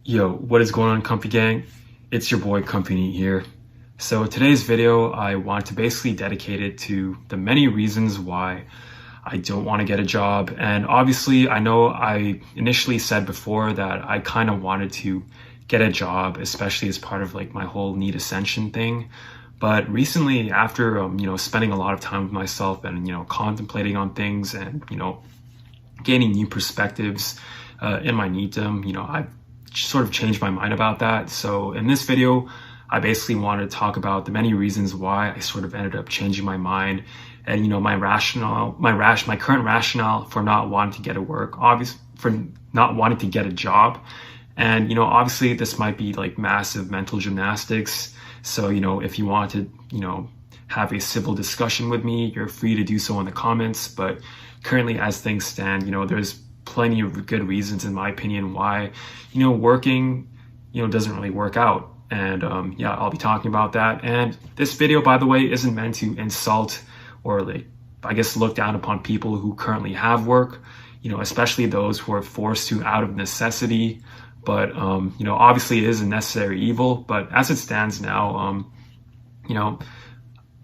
Yo, what is going on, Comfy Gang? It's your boy Company here. So today's video, I want to basically dedicate it to the many reasons why I don't want to get a job. And obviously, I know I initially said before that I kind of wanted to get a job, especially as part of like my whole NEET ascension thing. But recently, after spending a lot of time with myself and contemplating on things and gaining new perspectives in my NEETdom, I've sort of changed my mind about that. So in this video, I basically wanted to talk about the many reasons why I sort of ended up changing my mind and my current rationale for not wanting to get a work, for not wanting to get a job. And obviously this might be like massive mental gymnastics. So if you want to have a civil discussion with me, you're free to do so in the comments. But currently, as things stand, there's plenty of good reasons, in my opinion, why working doesn't really work out. And yeah, I'll be talking about that. And this video, by the way, isn't meant to insult or look down upon people who currently have work, especially those who are forced to out of necessity. But obviously it is a necessary evil. But as it stands now,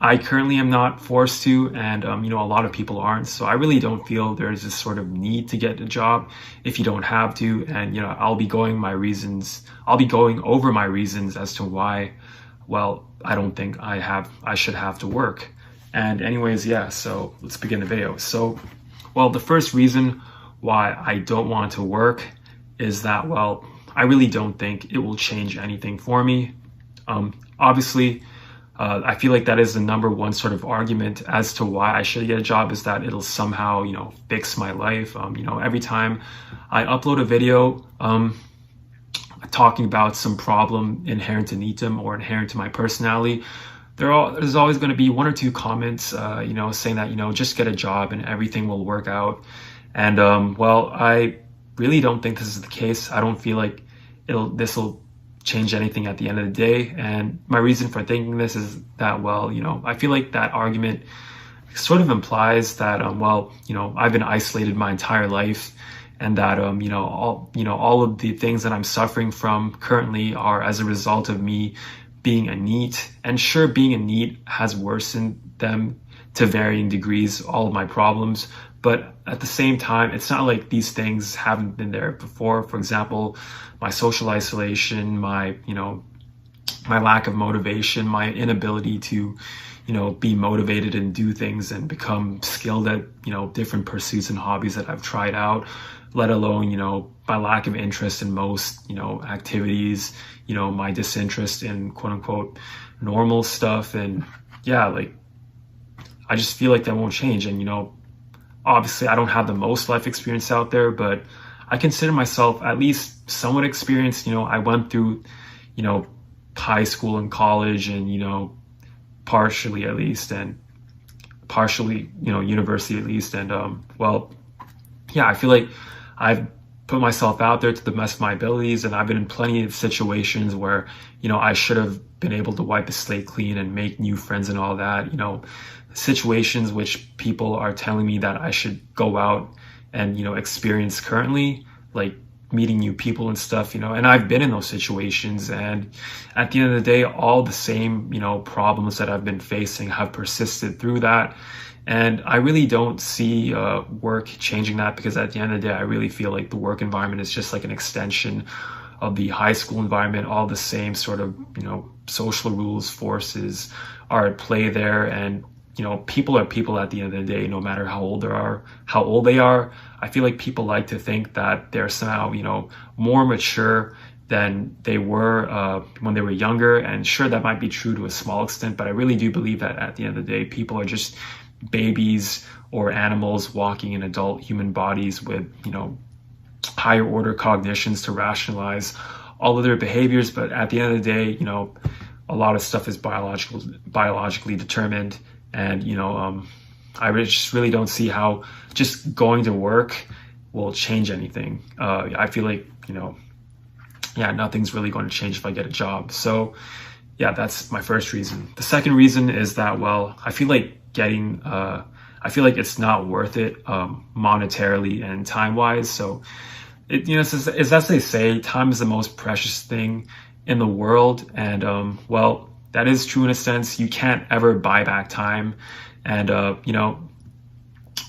I currently am not forced to, and a lot of people aren't. So I really don't feel there's this sort of need to get a job if you don't have to. And I'll be going over my reasons as to why, well, I don't think I should have to work. And anyways, yeah, so let's begin the video. So, well, the first reason why I don't want to work is that, well, I really don't think it will change anything for me. Obviously, I feel like that is the number one sort of argument as to why I should get a job, is that it'll somehow, fix my life. Every time I upload a video talking about some problem inherent to NEETdom or inherent to my personality, there's always going to be one or two comments, saying that, just get a job and everything will work out. And well, I really don't think this is the case. I don't feel like this will change anything at the end of the day. And my reason for thinking this is that, well, I feel like that argument sort of implies that, well, I've been isolated my entire life, and that, all of the things that I'm suffering from currently are as a result of me being a NEET. And sure, being a NEET has worsened them to varying degrees, all of my problems. But at the same time, it's not like these things haven't been there before. For example, my social isolation, my lack of motivation, my inability to, be motivated and do things and become skilled at, different pursuits and hobbies that I've tried out, let alone, my lack of interest in most, activities, my disinterest in quote unquote normal stuff. And yeah, I just feel like that won't change. And, obviously I don't have the most life experience out there, but I consider myself at least somewhat experienced. I went through, high school and college and, partially at least, and partially, university at least. And, well, yeah, I feel like I've put myself out there to the best of my abilities, and I've been in plenty of situations where, I should have been able to wipe the slate clean and make new friends and all that, situations which people are telling me that I should go out and, experience currently, like meeting new people and stuff, and I've been in those situations. And at the end of the day, all the same, problems that I've been facing have persisted through that. And I really don't see work changing that, because at the end of the day, I really feel like the work environment is just like an extension of the high school environment. All the same sort of, social rules, forces are at play there. And people are people at the end of the day, no matter how old they are. I feel like people like to think that they're somehow, more mature than they were when they were younger. And sure, that might be true to a small extent, but I really do believe that at the end of the day, people are just babies or animals walking in adult human bodies with, higher order cognitions to rationalize all of their behaviors. But at the end of the day, a lot of stuff is biologically determined. And, I just really don't see how just going to work will change anything. I feel like, yeah, nothing's really going to change if I get a job. So yeah, that's my first reason. The second reason is that, well, I feel like it's not worth it monetarily and time-wise. So it's as they say, time is the most precious thing in the world, and well, that is true in a sense. You can't ever buy back time, and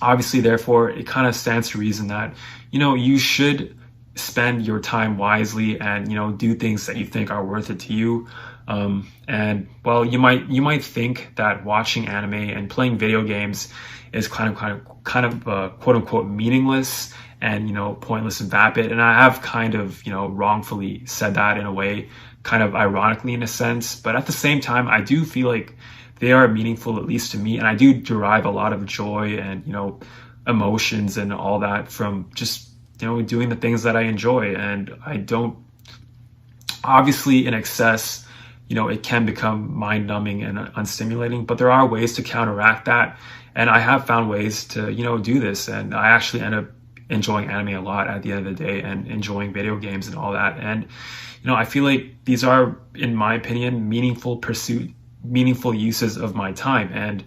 obviously, therefore, it kind of stands to reason that you should spend your time wisely and do things that you think are worth it to you. And well, you might think that watching anime and playing video games is kind of quote unquote meaningless and pointless and vapid. And I have kind of wrongfully said that in a way, kind of ironically in a sense. But at the same time, I do feel like they are meaningful, at least to me, and I do derive a lot of joy and emotions and all that from just doing the things that I enjoy. And I don't, obviously in excess, it can become mind numbing and unstimulating, but there are ways to counteract that. And I have found ways to, do this. And I actually end up enjoying anime a lot at the end of the day and enjoying video games and all that. And, I feel like these are, in my opinion, meaningful uses of my time. And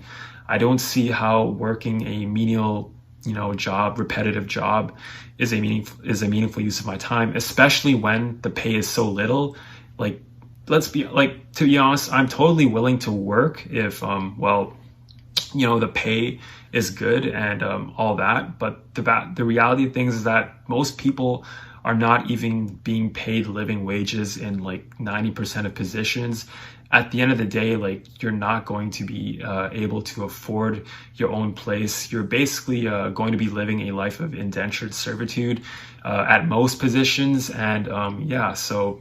I don't see how working a menial, repetitive job is a meaningful use of my time, especially when the pay is so little. Like, to be honest, I'm totally willing to work if, the pay is good and all that. But the reality of things is that most people are not even being paid living wages in like 90% of positions. At the end of the day, like, you're not going to be able to afford your own place. You're basically going to be living a life of indentured servitude at most positions. And so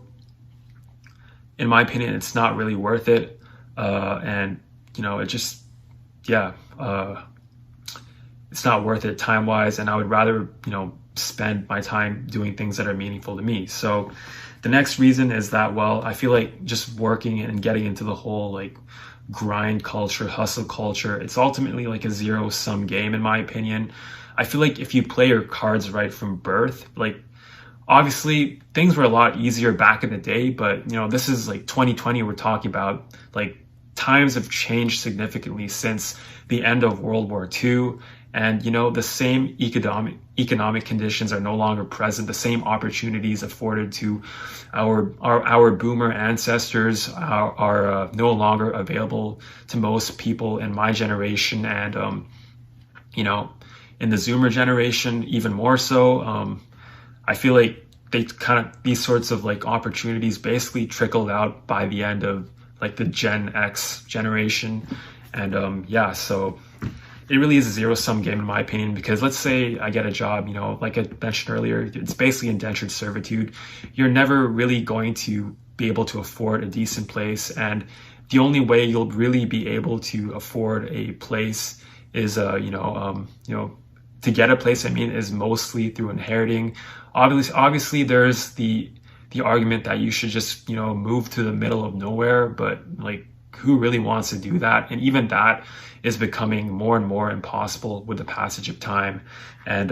in my opinion, it's not really worth it. And it just, it's not worth it time-wise. And I would rather, spend my time doing things that are meaningful to me. So the next reason is that, well, I feel like just working and getting into the whole like grind culture, hustle culture, it's ultimately like a zero-sum game, in my opinion. I feel like if you play your cards right from birth, like, obviously things were a lot easier back in the day, but this is like 2020 we're talking about. Like, times have changed significantly since the end of World War II. And, the same economic conditions are no longer present. The same opportunities afforded to our boomer ancestors are no longer available to most people in my generation. And, in the Zoomer generation, even more so. I feel like these sorts of like opportunities basically trickled out by the end of like the Gen X generation. And, so it really is a zero-sum game, in my opinion, because let's say I get a job, like I mentioned earlier, it's basically indentured servitude. You're never really going to be able to afford a decent place. And the only way you'll really be able to afford a place is, to get a place, is mostly through inheriting. Obviously there's the argument that you should just, move to the middle of nowhere, but like, who really wants to do that? And even that is becoming more and more impossible with the passage of time. And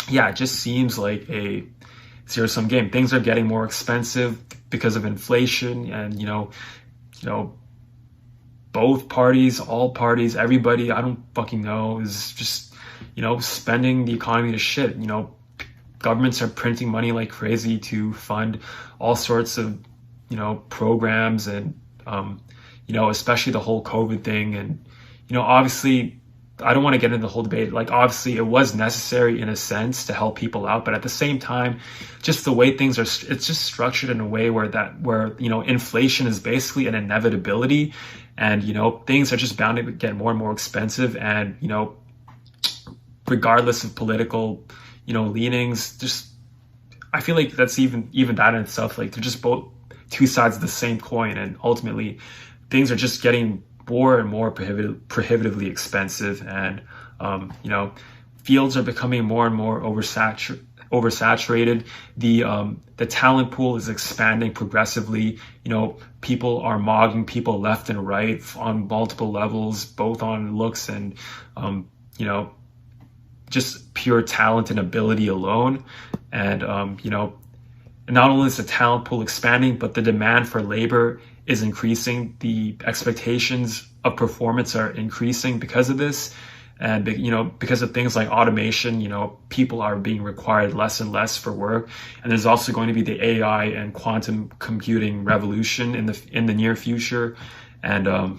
it just seems like a zero-sum game. Things are getting more expensive because of inflation, and both parties, all parties, everybody, I don't fucking know, is just spending the economy to shit. Governments are printing money like crazy to fund all sorts of programs, and especially the whole COVID thing. And, obviously, I don't want to get into the whole debate. Like, obviously, it was necessary in a sense to help people out, but at the same time, just the way things are, it's just structured in a way where inflation is basically an inevitability, and, things are just bound to get more and more expensive. And, regardless of political, leanings, just, I feel like that's even that in itself, like, they're just both two sides of the same coin. And ultimately, things are just getting more and more prohibitively expensive. And, fields are becoming more and more oversaturated. The talent pool is expanding progressively. People are mogging people left and right on multiple levels, both on looks and, just pure talent and ability alone. And, and not only is the talent pool expanding, but the demand for labor is increasing. The expectations of performance are increasing because of this. And, you know, because of things like automation, you know, people are being required less and less for work. And there's also going to be the AI and quantum computing revolution in the near future. And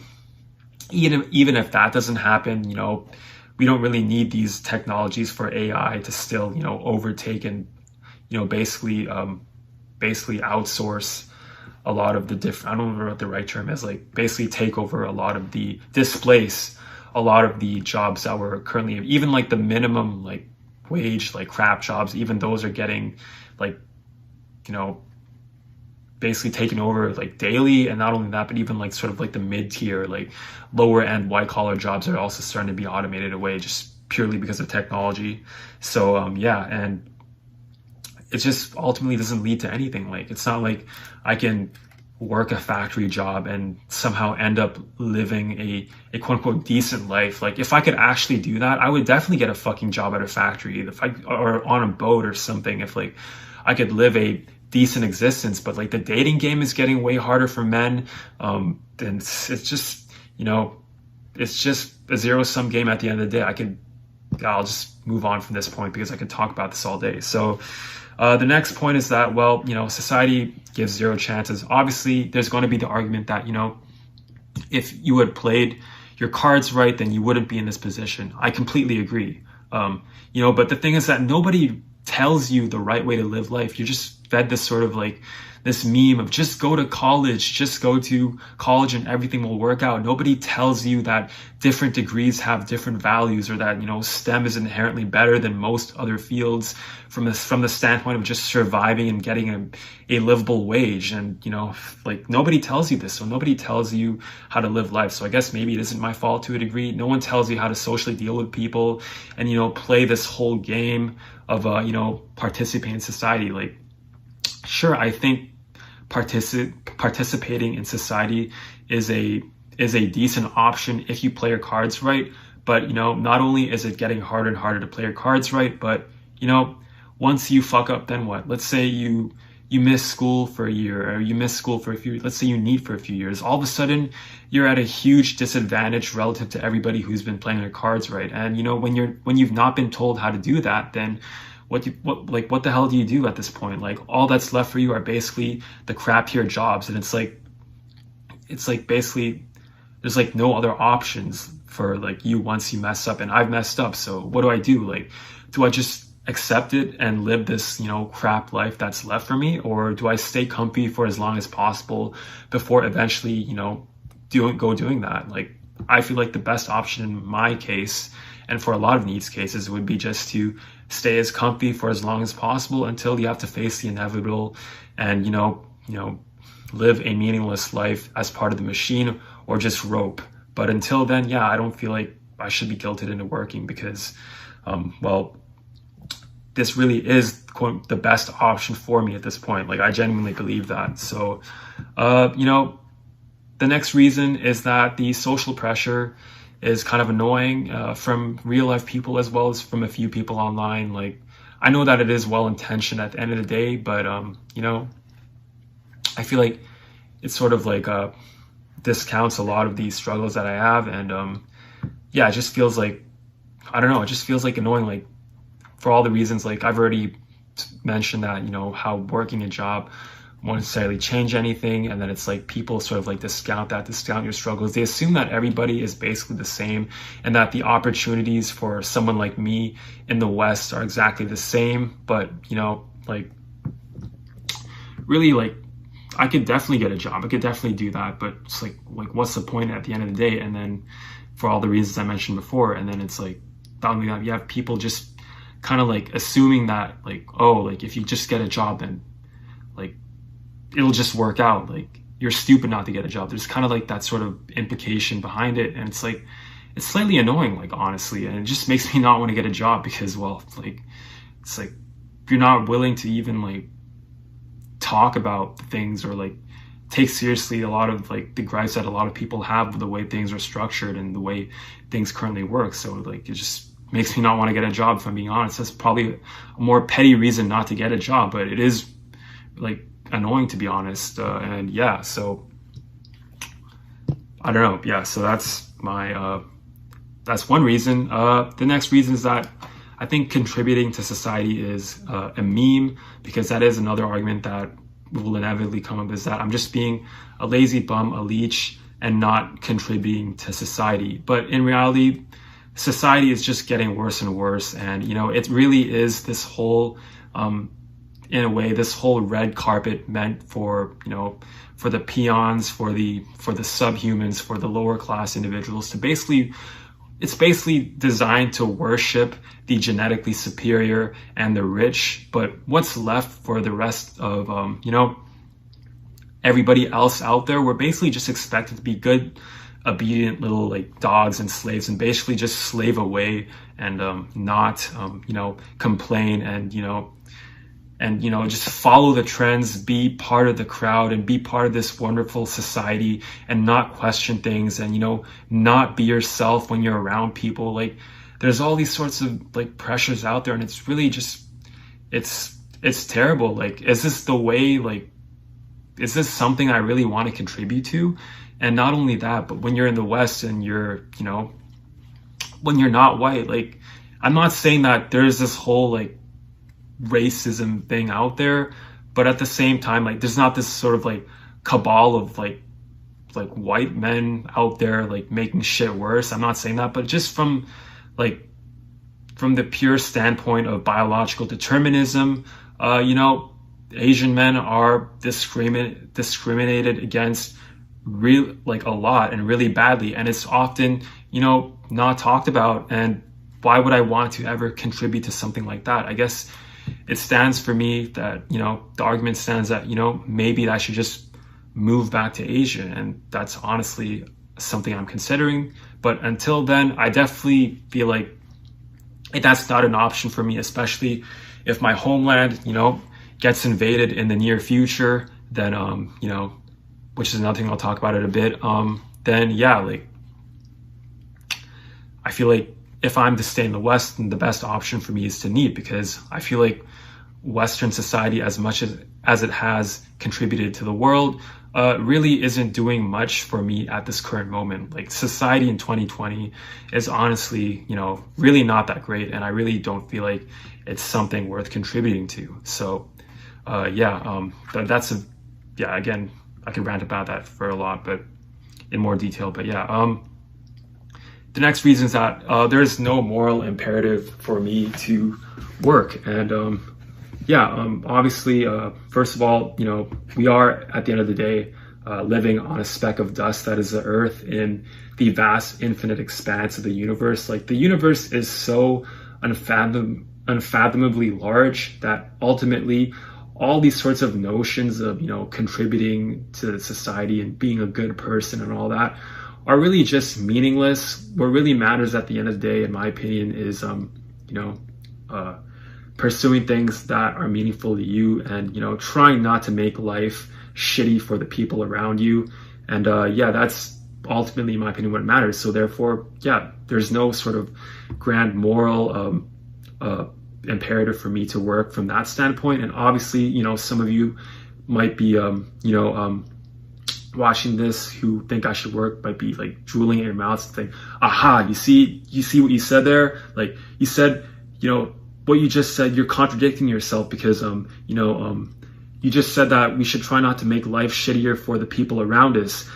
even if that doesn't happen, you know, we don't really need these technologies for AI to still, you know, overtake and, you know, basically outsource a lot of the different, I don't know what the right term is, like basically take over a lot of the, displace a lot of the jobs that were currently, even like the minimum like wage, like crap jobs, even those are getting like, you know, basically taken over like daily. And not only that, but even like sort of like the mid-tier, like lower end white collar jobs are also starting to be automated away just purely because of technology. So yeah, and it just ultimately doesn't lead to anything. Like, it's not like I can work a factory job and somehow end up living a quote unquote decent life. Like, if I could actually do that, I would definitely get a fucking job at a factory, or on a boat or something, if like I could live a decent existence. But like the dating game is getting way harder for men. And it's just, you know, it's just a zero-sum game at the end of the day. I'll just move on from this point because I could talk about this all day. So the next point is that, well, you know, society gives zero chances. Obviously, there's going to be the argument that, you know, if you had played your cards right, then you wouldn't be in this position. I completely agree. You know, but the thing is that nobody tells you the right way to live life. You're just fed this sort of like this meme of just go to college and everything will work out. Nobody tells you that different degrees have different values, or that, you know, STEM is inherently better than most other fields from the standpoint of just surviving and getting a livable wage. And, you know, like nobody tells you this. So nobody tells you how to live life. So I guess maybe it isn't my fault to a degree. No one tells you how to socially deal with people and, you know, play this whole game of, you know, participate in society. Like, sure, I think participating in society is a decent option if you play your cards right. But, you know, not only is it getting harder and harder to play your cards right, but, you know, once you fuck up, then what? Let's say you miss school for a year, or you miss school for a few, let's say you NEET for a few years. All of a sudden, you're at a huge disadvantage relative to everybody who's been playing their cards right. And, you know, when you've not been told how to do that, then what the hell do you do at this point? Like, all that's left for you are basically the crap tier jobs. And it's like basically there's like no other options for like you once you mess up. And I've messed up. So what do I do? Like, do I just accept it and live this, you know, crap life that's left for me? Or do I stay comfy for as long as possible before eventually, you know, doing that? Like, I feel like the best option in my case, and for a lot of NEET's cases, would be just to stay as comfy for as long as possible until you have to face the inevitable and, you know, live a meaningless life as part of the machine, or just rope. But until then, yeah, I don't feel like I should be guilted into working because, well, this really is quote, the best option for me at this point. Like, I genuinely believe that. So, you know, the next reason is that the social pressure is kind of annoying from real life people as well as from a few people online. Like, I know that it is well intentioned at the end of the day, but you know, I feel like it sort of like discounts a lot of these struggles that I have. And yeah, it just feels like, I don't know, it just feels like annoying, like for all the reasons like I've already mentioned, that, you know, how working a job won't necessarily change anything. And then it's like people sort of like discount your struggles. They assume that everybody is basically the same and that the opportunities for someone like me in the West are exactly the same. But, you know, like really, like I could definitely get a job. I could definitely do that. But it's like what's the point at the end of the day? And then for all the reasons I mentioned before, and then it's like, not only that, you have people just kind of like assuming that like, oh, like if you just get a job, then like it'll just work out. Like, you're stupid not to get a job. There's kind of like that sort of implication behind it. And it's like, it's slightly annoying, like, honestly. And it just makes me not want to get a job because, well, like, it's like, if you're not willing to even like talk about things or like take seriously a lot of like the gripes that a lot of people have with the way things are structured and the way things currently work. So like, it just makes me not want to get a job, if I'm being honest. That's probably a more petty reason not to get a job, but it is like annoying, to be honest. And yeah, so I don't know. Yeah, so that's my that's one reason. The next reason is that I think contributing to society is a meme, because that is another argument that will inevitably come up, is that I'm just being a lazy bum, a leech, and not contributing to society. But in reality, society is just getting worse and worse. And, you know, it really is this whole, in a way, this whole red carpet meant for, you know, for the peons, for the subhumans, for the lower class individuals to basically, it's basically designed to worship the genetically superior and the rich. But what's left for the rest of, you know, everybody else out there, we're basically just expected to be good, obedient little like dogs and slaves, and basically just slave away and not, you know, complain and, you know, just follow the trends, be part of the crowd and be part of this wonderful society and not question things and, you know, not be yourself when you're around people. Like, there's all these sorts of like pressures out there, and it's really just, it's terrible. Like, is this the way, like, is this something I really want to contribute to? And not only that, but when you're in the West and you're, you know, when you're not white, like, I'm not saying that there's this whole like racism thing out there, but at the same time, like, there's not this sort of like cabal of like white men out there like making shit worse. I'm not saying that, but just from the pure standpoint of biological determinism, you know, Asian men are discriminated against like a lot and really badly, and it's often, you know, not talked about. And why would I want to ever contribute to something like that? I guess it stands for me that, you know, the argument stands that, you know, maybe I should just move back to Asia, and that's honestly something I'm considering. But until then, I definitely feel like that's not an option for me, especially if my homeland, you know, gets invaded in the near future. Then you know, which is another thing I'll talk about in a bit, then yeah, like, I feel like if I'm to stay in the West, then the best option for me is to NEET, because I feel like Western society, as much as it has contributed to the world, really isn't doing much for me at this current moment. Like, society in 2020 is honestly, you know, really not that great, and I really don't feel like it's something worth contributing to. So yeah, again, I could rant about that for a lot, but in more detail. But yeah, the next reason is that there's no moral imperative for me to work. And obviously, first of all, you know, we are, at the end of the day, living on a speck of dust that is the Earth in the vast infinite expanse of the universe. Like, the universe is so unfathomably large that ultimately all these sorts of notions of, you know, contributing to society and being a good person and all that are really just meaningless. What really matters at the end of the day, in my opinion, is, you know, pursuing things that are meaningful to you, and, you know, trying not to make life shitty for the people around you. And yeah, that's ultimately, in my opinion, what matters. So therefore, yeah, there's no sort of grand moral imperative for me to work from that standpoint. And obviously, you know, some of you might be, you know, watching this who think I should work, might be like drooling in your mouths and think, aha, you see what you said there? Like, you said, you know, what you just said, you're contradicting yourself, because, you know, you just said that we should try not to make life shittier for the people around us.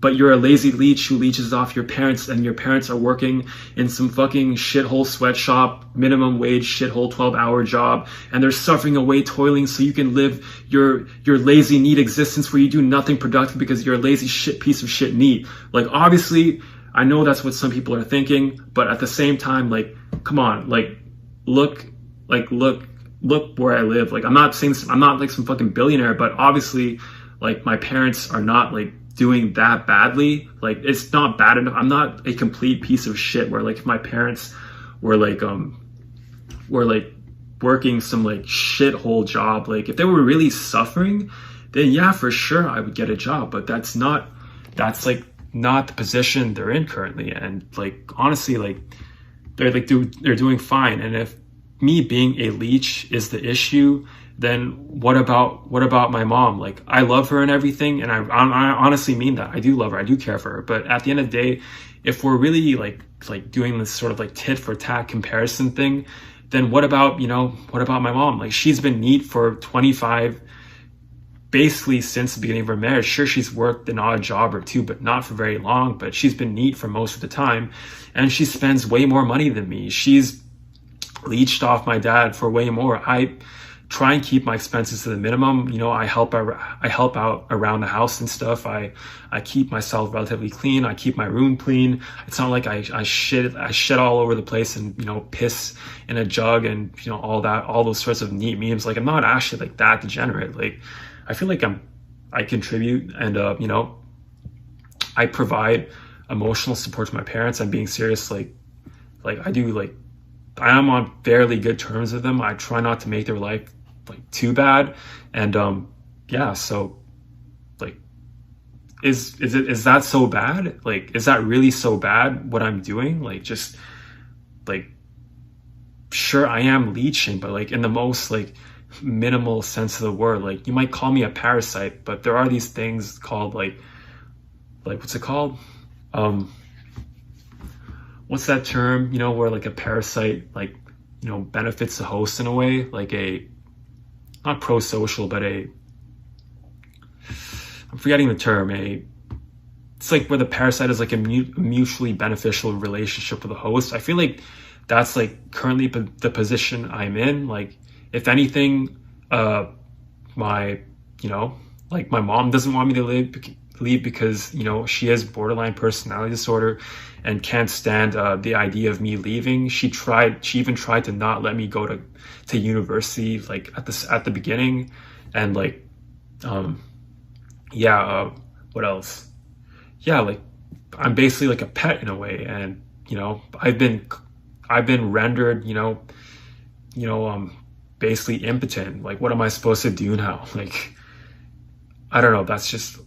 But you're a lazy leech who leeches off your parents, and your parents are working in some fucking shithole sweatshop, minimum wage shithole 12-hour job, and they're suffering away toiling so you can live your lazy NEET existence where you do nothing productive because you're a lazy shit piece of shit NEET. Like, obviously, I know that's what some people are thinking, but at the same time, like, come on, like, look where I live. Like, I'm not saying I'm not like some fucking billionaire, but obviously, like, my parents are not like doing that badly. Like, it's not bad enough. I'm not a complete piece of shit where, like, if my parents were like working some like shithole job, like, if they were really suffering, then yeah, for sure I would get a job. But that's like not the position they're in currently. And like, honestly, like, they're doing fine. And if me being a leech is the issue, then what about my mom? Like, I love her and everything, and I honestly mean that. I do love her, I do care for her, but at the end of the day, if we're really like doing this sort of like tit for tat comparison thing, then what about my mom? Like, she's been NEET for 25, basically since the beginning of her marriage. Sure, she's worked an odd job or two, but not for very long, but she's been NEET for most of the time, and she spends way more money than me. She's leached off my dad for way more. I try and keep my expenses to the minimum. I help out around the house and stuff. I keep myself relatively clean. I keep my room clean. It's not like I shit all over the place and piss in a jug and all those sorts of neat memes. Like, I'm not actually like that degenerate. Like, I feel like I contribute, and I provide emotional support to my parents. I'm being serious. Like I do. Like, I am on fairly good terms with them. I try not to make their life like too bad, and yeah. So, like, is that so bad? Like, is that really so bad what I'm doing? Like, just like, sure, I am leeching, but like in the most like minimal sense of the word. Like, you might call me a parasite, but there are these things called like what's it called? What's that term? Where like a parasite like benefits the host in a way, like not pro-social, but I'm forgetting the term. It's like where the parasite is like a mutually beneficial relationship with the host. I feel like that's like currently the position I'm in. Like, if anything, my mom doesn't want me to leave because she has borderline personality disorder and can't stand the idea of me leaving. She even tried to not let me go to university like at the beginning, and like what else? Yeah, like, I'm basically like a pet in a way, and I've been rendered basically impotent. Like, what am I supposed to do now? Like, I don't know. That's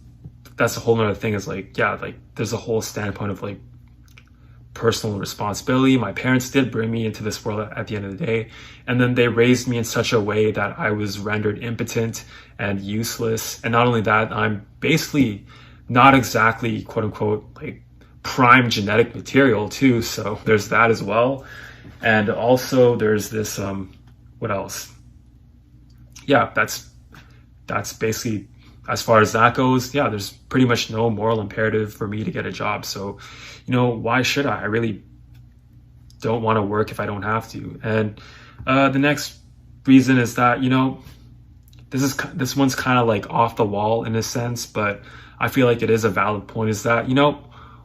a whole nother thing. Is like, yeah, like, there's a whole standpoint of like personal responsibility. My parents did bring me into this world at the end of the day, and then they raised me in such a way that I was rendered impotent and useless. And not only that, I'm basically not exactly quote unquote like prime genetic material too. So there's that as well. And also there's this what else? Yeah, that's basically, as far as that goes. Yeah, there's pretty much no moral imperative for me to get a job. So, why should I? I really don't want to work if I don't have to. And the next reason is that, this one's kind of like off the wall in a sense, but I feel like it is a valid point, is that,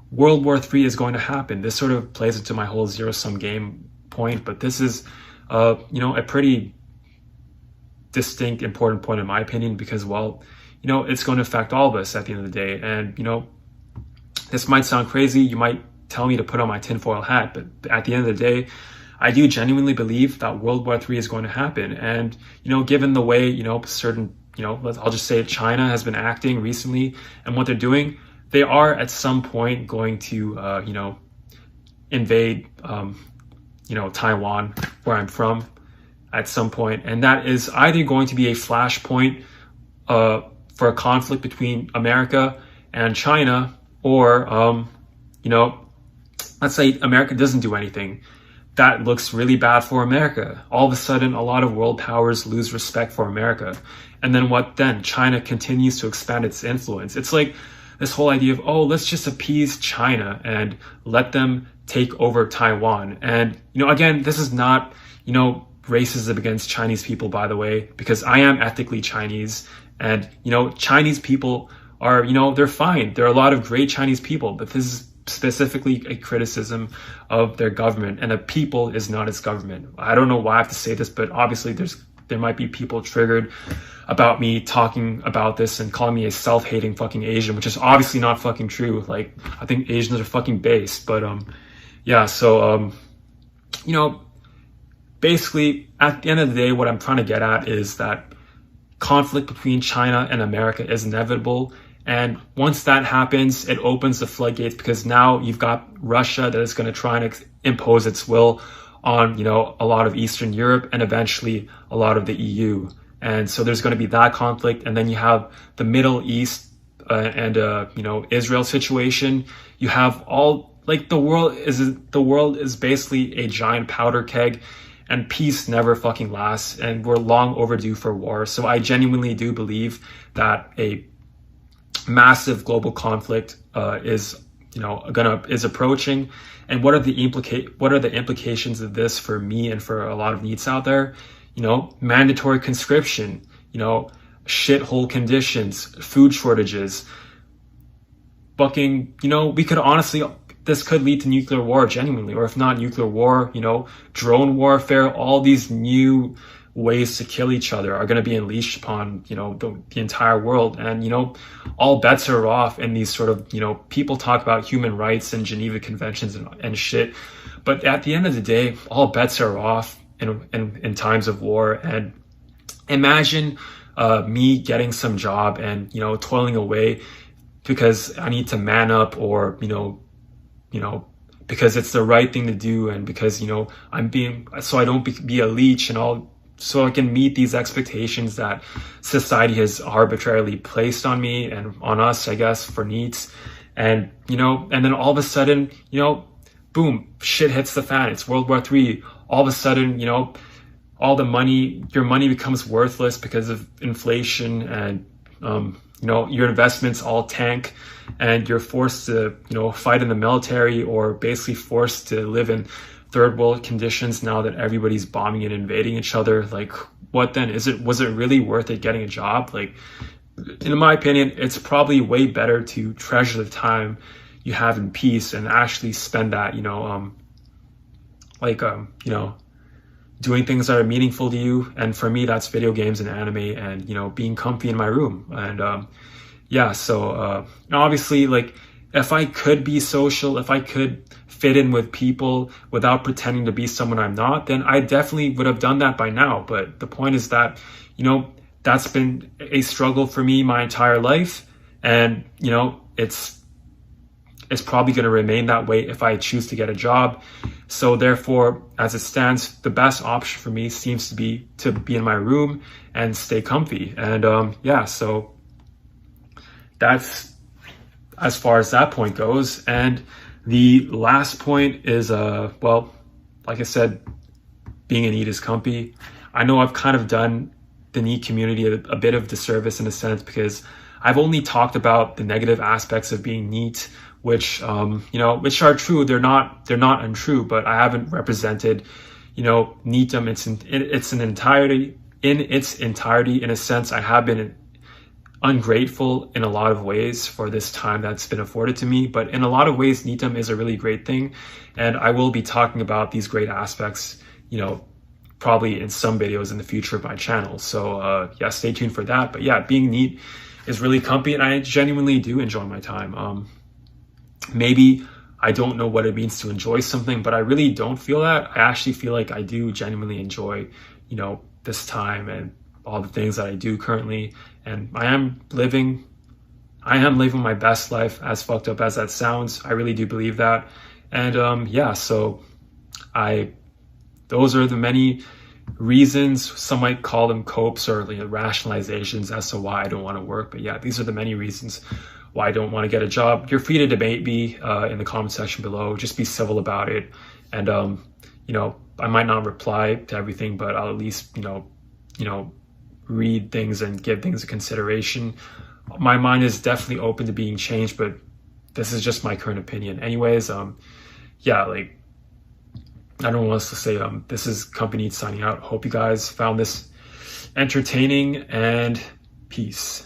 World War III is going to happen. This sort of plays into my whole zero-sum game point, but this is, a pretty distinct, important point in my opinion, because, well, it's going to affect all of us at the end of the day. And, this might sound crazy. You might tell me to put on my tinfoil hat, but at the end of the day, I do genuinely believe that World War III is going to happen. And, given the way, certain, I'll just say China has been acting recently and what they're doing, they are at some point going to, invade, Taiwan, where I'm from, at some point. And that is either going to be a flashpoint for a conflict between America and China, or, let's say America doesn't do anything. That looks really bad for America. All of a sudden, a lot of world powers lose respect for America. And then what then? China continues to expand its influence. It's like this whole idea of, oh, let's just appease China and let them take over Taiwan. And, again, this is not, racism against Chinese people, by the way, because I am ethnically Chinese. And, Chinese people are, they're fine. There are a lot of great Chinese people, but this is specifically a criticism of their government, and a people is not its government. I don't know why I have to say this, but obviously there might be people triggered about me talking about this and calling me a self-hating fucking Asian, which is obviously not fucking true. Like, I think Asians are fucking base, but yeah, so basically at the end of the day, what I'm trying to get at is that conflict between China and America is inevitable. And once that happens, it opens the floodgates, because now you've got Russia that is going to try and impose its will on, you know, a lot of Eastern Europe and eventually a lot of the EU. And so there's going to be that conflict. And then you have the Middle East and you know, Israel situation. You have all, like, the world is basically a giant powder keg, and peace never fucking lasts, and we're long overdue for war. So I genuinely do believe that a massive global conflict is approaching. And what are the implications of this for me and for a lot of NEETs out there? You know, mandatory conscription, you know, shithole conditions, food shortages, fucking, you know, we could honestly, this could lead to nuclear war genuinely, or if not nuclear war, you know, drone warfare. All these new ways to kill each other are going to be unleashed upon, you know, the entire world. And, you know, all bets are off in these sort of, you know, people talk about human rights and Geneva Conventions and shit, but at the end of the day, all bets are off in times of war. And imagine me getting some job and, you know, toiling away because I need to man up, or, you know, because it's the right thing to do, and because, you know, so I don't be a leech, and all, so I can meet these expectations that society has arbitrarily placed on me and on us, I guess, for NEETs. And, you know, and then all of a sudden, you know, boom, shit hits the fan. It's World War III. All of a sudden, you know, all the money, your money becomes worthless because of inflation, and, you know, your investments all tank, and you're forced to, you know, fight in the military, or basically forced to live in third world conditions now that everybody's bombing and invading each other. Like, what then? Was it really worth it getting a job? Like, in my opinion, it's probably way better to treasure the time you have in peace and actually spend that, you know, you know, doing things that are meaningful to you. And for me, that's video games and anime, and, you know, being comfy in my room. And yeah, so obviously, like, if I could be social, if I could fit in with people without pretending to be someone I'm not, then I definitely would have done that by now. But the point is that, you know, that's been a struggle for me my entire life, and, you know, it's probably going to remain that way if I choose to get a job. So therefore, as it stands, the best option for me seems to be in my room and stay comfy. And yeah, so that's as far as that point goes. And the last point is, well, like I said, being a NEET is comfy. I know I've kind of done the NEET community a bit of disservice in a sense, because I've only talked about the negative aspects of being NEET, which, you know, which are true. They're not untrue, but I haven't represented, you know, NEETdom in its entirety. In a sense, I have been ungrateful in a lot of ways for this time that's been afforded to me, but in a lot of ways, NEETdom is a really great thing, and I will be talking about these great aspects, you know, probably in some videos in the future of my channel. So yeah, stay tuned for that. But yeah, being NEET is really comfy, and I genuinely do enjoy my time. Maybe I don't know what it means to enjoy something, but I really don't feel that. I actually feel like I do genuinely enjoy, you know, this time and all the things that I do currently. And I am living my best life, as fucked up as that sounds. I really do believe that. And yeah, so those are the many reasons, some might call them copes or, you know, rationalizations as to why I don't want to work. But yeah, these are the many reasons why I don't want to get a job. You're free to debate me in the comment section below. Just be civil about it. And you know, I might not reply to everything, but I'll at least, you know, read things and give things a consideration. My mind is definitely open to being changed, but this is just my current opinion. Anyways, yeah, like, I don't know what else to say. This is Company signing out. Hope you guys found this entertaining, and peace.